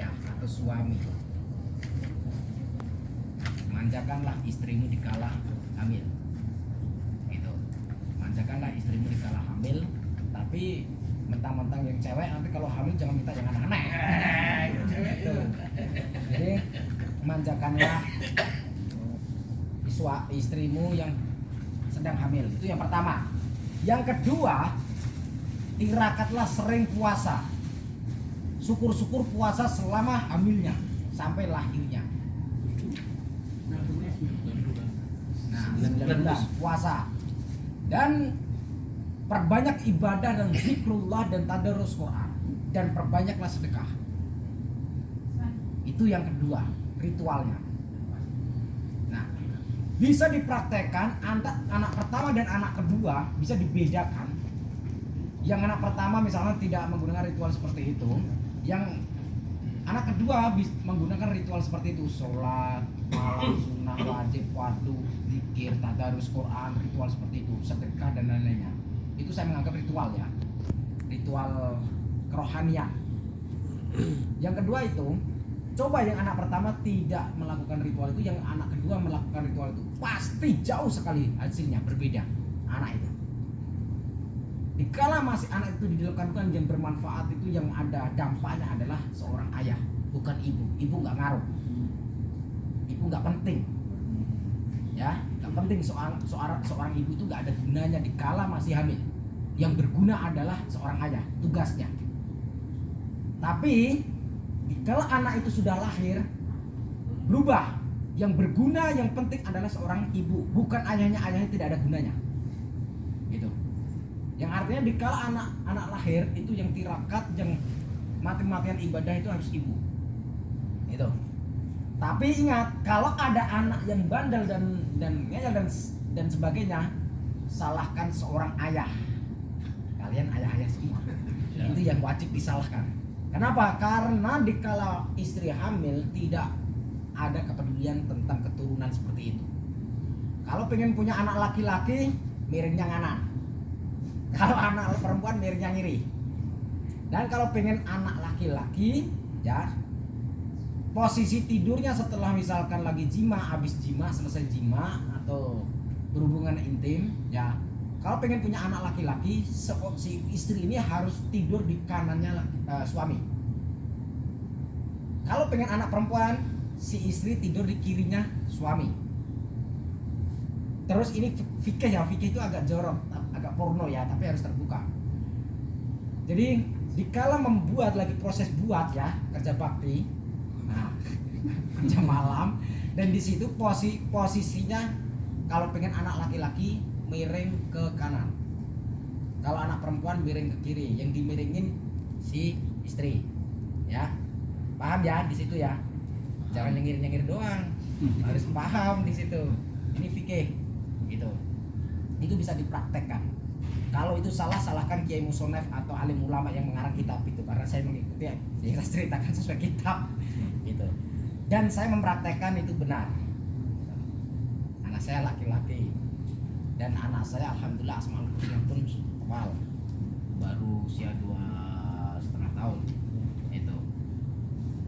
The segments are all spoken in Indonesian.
ayah atau suami. Manjakanlah istrimu dikala hamil. Gitu. Manjakanlah istrimu dikala hamil, tapi mentang-mentang yang cewek nanti kalau hamil jangan minta yang aneh-aneh. Gitu. Jadi manjakanlah istrimu yang sedang hamil. Itu yang pertama. Yang kedua, tirakatlah sering puasa. Syukur-syukur puasa selama hamilnya sampai lahirnya. Nah, 9 bulan puasa. Dan perbanyak ibadah dan zikrullah dan tadarus Quran, dan perbanyaklah sedekah. Itu yang kedua, ritualnya. Nah, bisa dipraktekkan anak pertama dan anak kedua bisa dibedakan. Yang anak pertama misalnya tidak menggunakan ritual seperti itu, yang anak kedua menggunakan ritual seperti itu, sholat malam, sunnah, wajib, fardu, zikir, tadarus Quran, ritual seperti itu, sedekah dan lain-lainnya. Itu saya menganggap ritual ya, ritual kerohanian. Yang kedua itu, coba yang anak pertama tidak melakukan ritual itu, yang anak kedua melakukan ritual itu, pasti jauh sekali hasilnya berbeda anak itu. Dikala masih anak itu dilakukan yang bermanfaat, itu yang ada dampaknya adalah seorang ayah, bukan ibu. Ibu nggak ngaruh, ibu nggak penting, ya nggak penting. Seorang ibu itu nggak ada gunanya dikala masih hamil. Yang berguna adalah seorang ayah, tugasnya. Tapi dikala anak itu sudah lahir, berubah. Yang berguna, yang penting adalah seorang ibu, bukan ayahnya. Ayahnya tidak ada gunanya. Gitu. Yang artinya dikala anak lahir itu yang tirakat, yang mati-matian ibadah itu harus ibu. Gitu. Tapi ingat, kalau ada anak yang bandel dan ngeyel dan sebagainya, salahkan seorang ayah. Kalian ayah-ayah semua. Itu yang wajib disalahkan. Kenapa? Karena dikala istri hamil tidak ada kepedulian tentang keturunan seperti itu. Kalau pengen punya anak laki-laki, miringnya nganan. Kalau anak perempuan, miringnya ngiri. Dan kalau pengen anak laki-laki, ya posisi tidurnya setelah misalkan lagi jima, habis jima, selesai jima atau berhubungan intim, ya kalau pengen punya anak laki-laki, si istri ini harus tidur di kanannya suami. Kalau pengen anak perempuan, si istri tidur di kirinya suami. Terus ini fikih ya, fikih itu agak jorok, agak porno ya, tapi harus terbuka. Jadi dikala membuat lagi proses buat ya, kerja bakti, nah jam malam, dan di situ posisinya kalau pengen anak laki-laki miring ke kanan, kalau anak perempuan miring ke kiri, yang dimiringin si istri, ya paham ya di situ ya, jangan nyengir doang, harus paham di situ. Ini fikih gitu, itu bisa dipraktekkan. Kalau itu salah, salahkan Kiai Musonef atau alim ulama yang mengarang kitab itu, karena saya mengikuti yang saya ceritakan sesuai kitab gitu. Dan saya mempraktekkan itu benar. Anak saya laki-laki, dan anak saya alhamdulillah Asmaul Husna pun kepal, baru usia 2,5 tahun itu.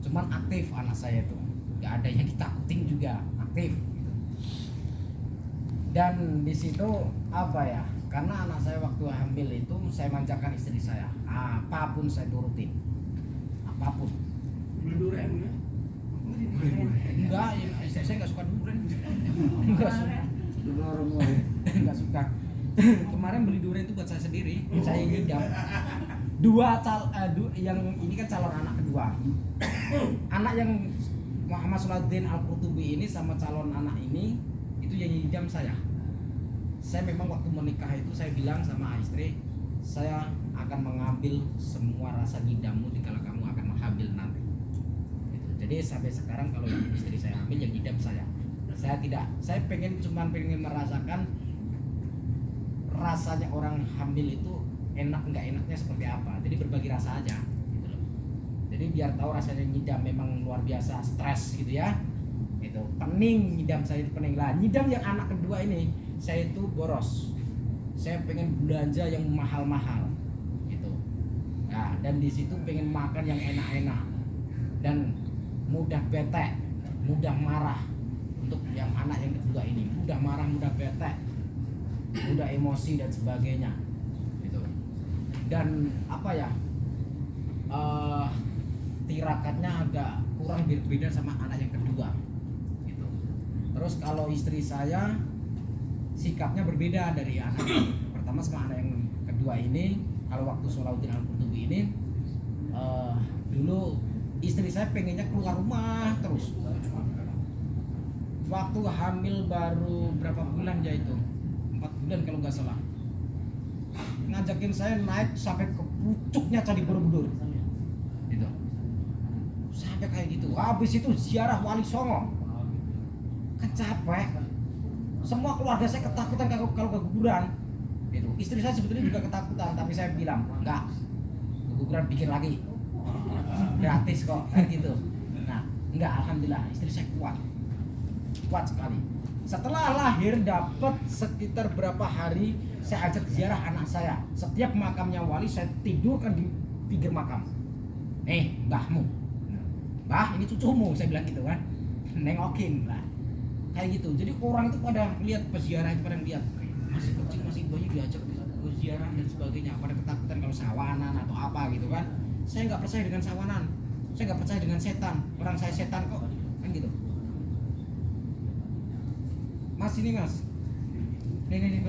Cuman aktif anak saya itu, nggak ada yang ditakutin juga, aktif. Dan di situ apa ya? Karena anak saya waktu hamil itu saya manjakan istri saya, apapun saya turutin, apapun. Beli durian ya? Enggak, saya nggak suka durian. Nggak suka. Kemarin beli durian itu buat saya sendiri, saya ngidam. Yang ini kan calon anak kedua. Anak yang Muhammad Salahuddin Al-Qurtubi ini sama calon anak ini itu yang ngidam saya. Saya memang waktu menikah itu saya bilang sama istri, saya akan mengambil semua rasa ngidammu dikala kamu akan menghamil nanti. Gitu. Jadi sampai sekarang kalau istri saya hamil, yang ngidam saya. Saya pengen merasakan rasanya orang hamil itu enak nggak enaknya seperti apa. Jadi berbagi rasa aja, gitu loh. Jadi biar tahu rasanya ngidam memang luar biasa, stres gitu ya. Itu pening, ngidam saya itu pening lah. Ngidam yang anak kedua ini, saya itu boros. Saya pengen belanja yang mahal-mahal, gitu. Nah, dan di situ pengen makan yang enak-enak. Dan mudah bete, mudah marah. Untuk yang anak yang kedua ini mudah marah, mudah bete, mudah emosi dan sebagainya gitu. Dan apa ya, tirakatnya agak kurang berbeda sama anak yang kedua gitu. Terus kalau istri saya sikapnya berbeda dari anak pertama sama anak yang kedua ini. Kalau waktu Sholawuddin Al-Qurtubi ini, dulu istri saya pengennya keluar rumah terus. Waktu hamil baru berapa bulan ya itu, 4 bulan kalau nggak salah, ngajakin saya naik sampai ke pucuknya Candi Borobudur gitu, sampai kayak gitu. Habis itu ziarah Wali Songo, kan capek. Semua keluarga saya ketakutan kalau ke kuburan gitu. Istri saya sebetulnya juga ketakutan, tapi saya bilang enggak, ke kuburan pikir lagi, gratis kok kan gitu. Nah enggak, alhamdulillah istri saya kuat sekali. Setelah lahir dapat sekitar berapa hari, saya ajak ziarah anak saya. Setiap makamnya wali saya tidurkan di pinggir makam. Mbahmu, mbah ini cucumu, saya bilang gitu kan, nengokin lah kayak gitu. Jadi orang itu pada lihat peziarah itu, pada lihat masih kecil, masih bayi diajak ke ziarah dan sebagainya, pada ketakutan kalau sawanan atau apa gitu kan. Saya nggak percaya dengan sawanan, saya nggak percaya dengan setan, orang saya setan kok kan gitu. Mas ini mas, nih